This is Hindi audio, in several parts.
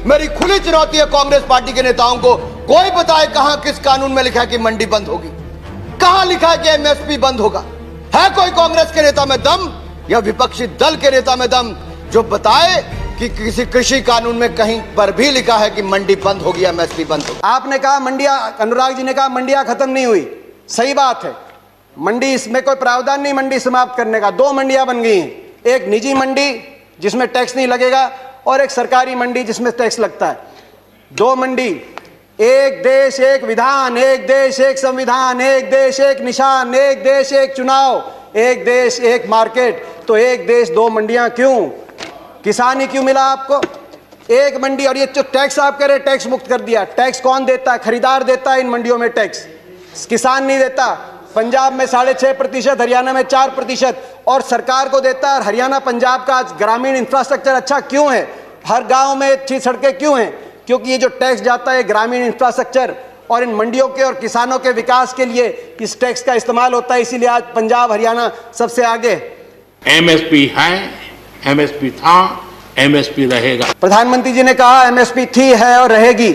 मेरी खुली चुनौती है कांग्रेस पार्टी के नेताओं को, कोई बताए कहां किस कानून में लिखा है कि मंडी बंद होगी, कहां लिखा है कि एमएसपी बंद होगा। है कोई कांग्रेस के नेता में दम या विपक्षी दल के नेता में दम जो बताए कि किसी कृषि कानून में कहीं पर भी लिखा है कि मंडी बंद होगी, एमएसपी बंद होगी। आपने कहा मंडियां, अनुराग जी ने कहा मंडियां खत्म नहीं हुई, सही बात है। मंडी, इसमें कोई प्रावधान नहीं मंडी समाप्त करने का। 2 मंडियां बन गई हैं, एक निजी मंडी जिसमें टैक्स नहीं लगेगा और एक सरकारी मंडी जिसमें टैक्स लगता है। 2 मंडी, एक देश एक विधान, एक देश एक संविधान, एक देश एक निशान, एक देश एक चुनाव, एक देश एक मार्केट। तो एक देश 2 मंडियां क्यों? किसान ही क्यों मिला आपको? एक मंडी। और ये जो टैक्स आप कह रहे टैक्स मुक्त कर दिया, टैक्स कौन देता है? खरीदार देता है इन मंडियों में टैक्स, किसान नहीं देता। पंजाब में 6.5%, हरियाणा में 4% और सरकार को देता है। हरियाणा पंजाब का आज ग्रामीण इंफ्रास्ट्रक्चर अच्छा क्यों है? हर गांव में अच्छी सड़कें क्यों हैं? क्योंकि ये जो टैक्स जाता है ग्रामीण इंफ्रास्ट्रक्चर और इन मंडियों के और किसानों के विकास के लिए इस टैक्स का इस्तेमाल होता है। इसीलिए आज पंजाब हरियाणा सबसे आगे। एमएसपी है, एमएसपी था, एमएसपी रहेगा। प्रधानमंत्री जी ने कहा एमएसपी थी, है और रहेगी।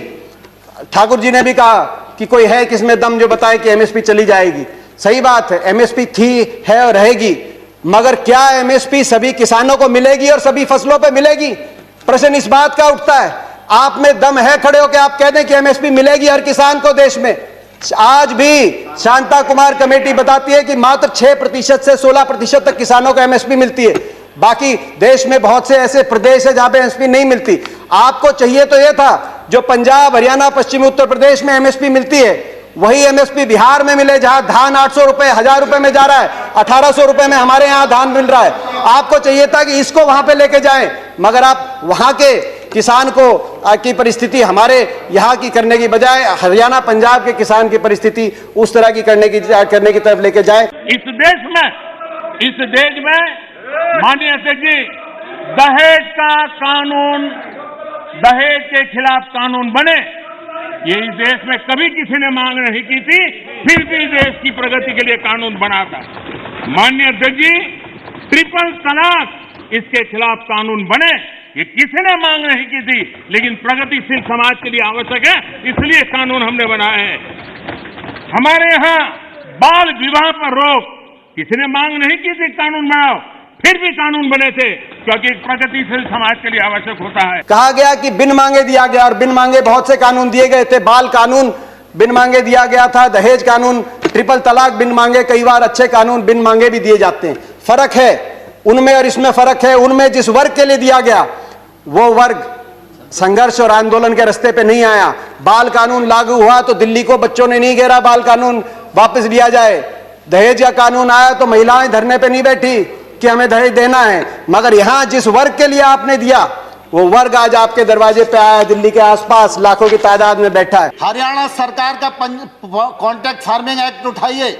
ठाकुर जी ने भी कहा कि कोई है किसमें दम जो बताए कि एमएसपी चली जाएगी। सही बात है, एमएसपी थी, है और रहेगी, मगर क्या एमएसपी सभी किसानों को मिलेगी और सभी फसलों पे मिलेगी? प्रश्न इस बात का उठता है। आप में दम है खड़े होकर आप कह दें कि एमएसपी मिलेगी हर किसान को देश में? आज भी शांता कुमार कमेटी बताती है कि मात्र 6% से 16% तक किसानों को एमएसपी मिलती है। बाकी देश में बहुत से ऐसे प्रदेश है जहां पे एमएसपी नहीं मिलती। आपको चाहिए तो यह था जो पंजाब, हरियाणा, पश्चिमी उत्तर प्रदेश में एमएसपी मिलती है वही एमएसपी बिहार में मिले, जहां धान 800 रुपए, 1000 रुपए में जा रहा है, 1800 रुपए में हमारे यहां धान मिल रहा है। आपको चाहिए था कि इसको वहां पे लेके जाएं, मगर आप वहां के किसान को की परिस्थिति हमारे यहाँ की करने की बजाय हरियाणा पंजाब के किसान की परिस्थिति उस तरह की करने की तरफ लेके जाए। इस देश में माननीय अध्यक्ष जी, दहेज का कानून, दहेज के खिलाफ कानून बने, ये इस देश में कभी किसी ने मांग नहीं की थी, फिर भी देश की प्रगति के लिए कानून बना था। माननीय अध्यक्ष जी, ट्रिपल तलाक, इसके खिलाफ कानून बने, ये किसी ने मांग नहीं की थी, लेकिन प्रगतिशील समाज के लिए आवश्यक है, इसलिए कानून हमने बनाए हैं। हमारे यहाँ बाल विवाह पर रोक, किसी ने मांग नहीं की थी कानून बनाओ, फिर भी कानून बने थे, क्योंकि प्रगतिशील समाज के लिए आवश्यक होता है। कहा गया कि बिन मांगे दिया गया, और बिन मांगे बहुत से कानून दिए गए थे। बाल कानून बिन मांगे दिया गया था, दहेज कानून, ट्रिपल तलाक बिन मांगे, कई बार अच्छे कानून बिन मांगे भी दिए जाते हैं। फर्क है उनमें और इसमें फर्क है। उनमें जिस वर्ग के लिए दिया गया वो वर्ग संघर्ष और आंदोलन के रास्ते पे नहीं आया। बाल कानून लागू हुआ तो दिल्ली को बच्चों ने नहीं घेरा बाल कानून वापस लिया जाए। दहेज का कानून आया तो महिलाएं धरने पे नहीं बैठी कि हमें दहेज देना है। मगर यहां जिस वर्ग के लिए आपने दिया वो वर्ग आज आपके दरवाजे पे आया, दिल्ली के आसपास लाखों की तादाद में बैठा है। हरियाणा सरकार का कॉन्ट्रैक्ट फार्मिंग एक्ट उठाइए,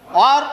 और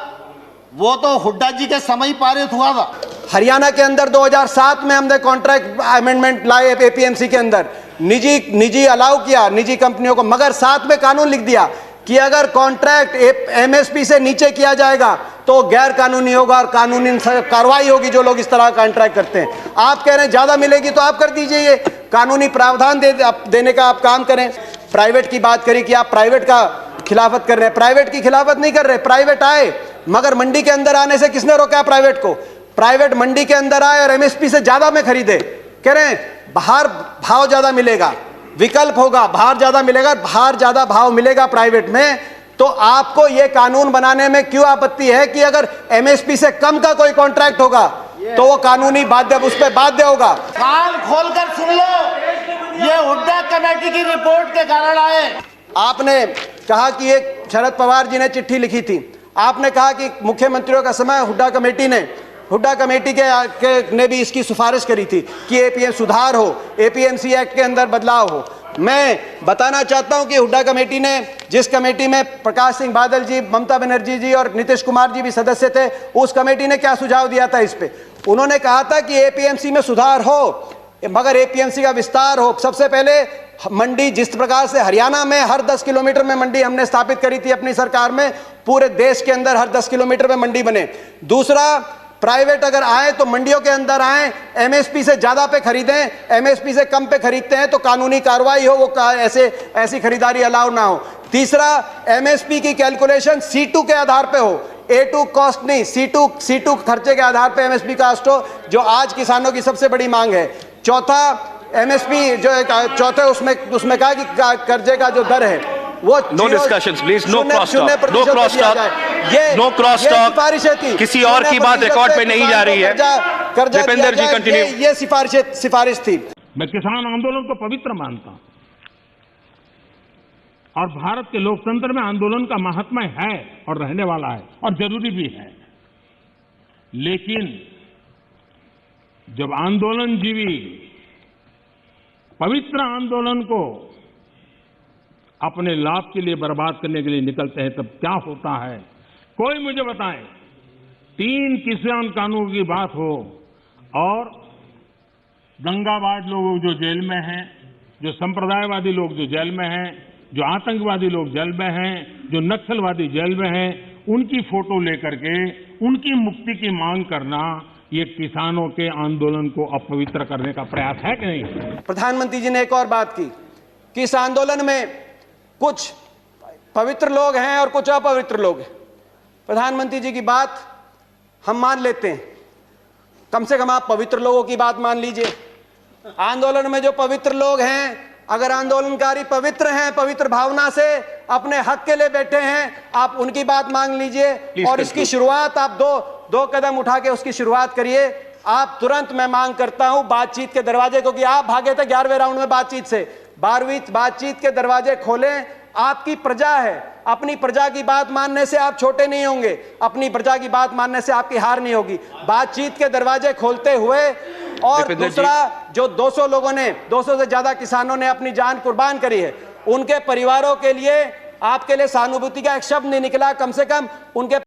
वो तो हुड्डा जी के समय पारित हुआ था। हरियाणा के अंदर 2007 में हमने कॉन्ट्रैक्ट अमेंडमेंट लाए एपीएमसी के अंदर, निजी अलाउ किया निजी कंपनियों को, मगर साथ में कानून लिख दिया कि अगर कॉन्ट्रैक्ट एमएसपी से नीचे किया जाएगा तो गैर कानूनी होगा और कानूनी कार्रवाई होगी जो लोग इस तरह का कॉन्ट्रैक्ट करते हैं। आप कह रहे हैं ज्यादा मिलेगी तो आप कर दीजिए, ये कानूनी प्रावधान देने का आप काम करें। प्राइवेट की बात करी कि आप प्राइवेट का खिलाफत कर रहे हैं, प्राइवेट की खिलाफत नहीं कर रहे। प्राइवेट आए, मगर मंडी के अंदर आने से किसने रोका प्राइवेट को? प्राइवेट मंडी के अंदर आए और एमएसपी से ज्यादा में खरीदे। कह रहे हैं बाहर भाव ज्यादा मिलेगा, विकल्प होगा, बाहर ज्यादा मिलेगा, बाहर ज्यादा भाव मिलेगा प्राइवेट में। तो आपको यह कानून बनाने में क्यों आपत्ति है कि अगर एमएसपी से कम का कोई कॉन्ट्रैक्ट होगा तो वो कानूनी बाध्य, उस पर बाध्य होगा। कान खोलकर सुन लो, ये हुड्डा कमेटी की रिपोर्ट के कारण आए। आपने कहा कि एक शरद पवार जी ने चिट्ठी लिखी थी, आपने कहा कि मुख्यमंत्रियों का समय हुड्डा कमेटी ने भी इसकी सिफारिश करी थी कि एपीएम सुधार हो, एपीएमसी एक्ट के अंदर बदलाव हो। मैं बताना चाहता हूं कि हुड्डा कमेटी ने, जिस कमेटी में प्रकाश सिंह बादल जी, ममता बनर्जी जी और नीतीश कुमार जी भी सदस्य थे, उस कमेटी ने क्या सुझाव दिया था इस पे? उन्होंने कहा था कि एपीएमसी में सुधार हो, मगर एपीएमसी का विस्तार हो। सबसे पहले मंडी, जिस प्रकार से हरियाणा में हर 10 किलोमीटर में मंडी हमने स्थापित करी थी अपनी सरकार में, पूरे देश के अंदर हर 10 किलोमीटर में मंडी बने। दूसरा, प्राइवेट अगर आए तो मंडियों के अंदर आए, एमएसपी से ज्यादा पे खरीदें, एमएसपी से कम पे खरीदते हैं तो कानूनी कार्रवाई हो, वो ऐसी खरीदारी अलाउ ना हो। तीसरा, एमएसपी की कैलकुलेशन C2 के आधार पे हो, A2 कॉस्ट नहीं, C2 खर्चे के आधार पे एमएसपी कास्ट हो, जो आज किसानों की सबसे बड़ी मांग है। चौथा, एमएसपी जो चौथे उसमें कहा कि कर्जे का जो दर है वो no discussions please, no cross talk, no cross talk, no cross talk. किसी और की बात रिकॉर्ड पे नहीं जा रही है। दीपेंद्र जी कंटिन्यू। ये सिफारिश थी। मैं किसान आंदोलन को पवित्र मानता हूं और भारत के लोकतंत्र में आंदोलन का महात्म्य है और रहने वाला है और जरूरी भी है। लेकिन जब आंदोलनजीवी पवित्र आंदोलन को अपने लाभ के लिए बर्बाद करने के लिए निकलते हैं, तब क्या होता है? कोई मुझे बताए, 3 किसान कानून की बात हो और दंगाबाज लोग जो जेल में हैं, जो संप्रदायवादी लोग जो जेल में हैं, जो आतंकवादी लोग जेल में हैं, जो नक्सलवादी जेल में हैं, उनकी फोटो लेकर के उनकी मुक्ति की मांग करना, ये किसानों के आंदोलन को अपवित्र करने का प्रयास है कि नहीं? प्रधानमंत्री जी ने एक और बात की कि इस आंदोलन में कुछ पवित्र लोग हैं और कुछ अपवित्र लोग हैं। प्रधानमंत्री जी की बात हम मान लेते हैं, कम से कम आप पवित्र लोगों की बात मान लीजिए। आंदोलन में जो पवित्र लोग हैं, अगर आंदोलनकारी पवित्र हैं, पवित्र भावना से अपने हक के लिए बैठे हैं, आप उनकी बात मांग लीजिए और इसकी शुरुआत आप दो कदम उठा के उसकी शुरुआत करिए। आप तुरंत, मैं मांग करता हूं, बातचीत के दरवाजे, क्योंकि आप भागे थे 11वें राउंड में बातचीत से, 12वीं बातचीत के दरवाजे खोलें। आपकी प्रजा है, अपनी प्रजा की बात मानने से आप छोटे नहीं होंगे, अपनी प्रजा की बात मानने से आपकी हार नहीं होगी। बातचीत के दरवाजे खोलते हुए। और दूसरा, जो 200 लोगों ने, 200 से ज्यादा किसानों ने अपनी जान कुर्बान करी है, उनके परिवारों के लिए आपके लिए सहानुभूति का एक शब्द नहीं निकला। कम से कम उनके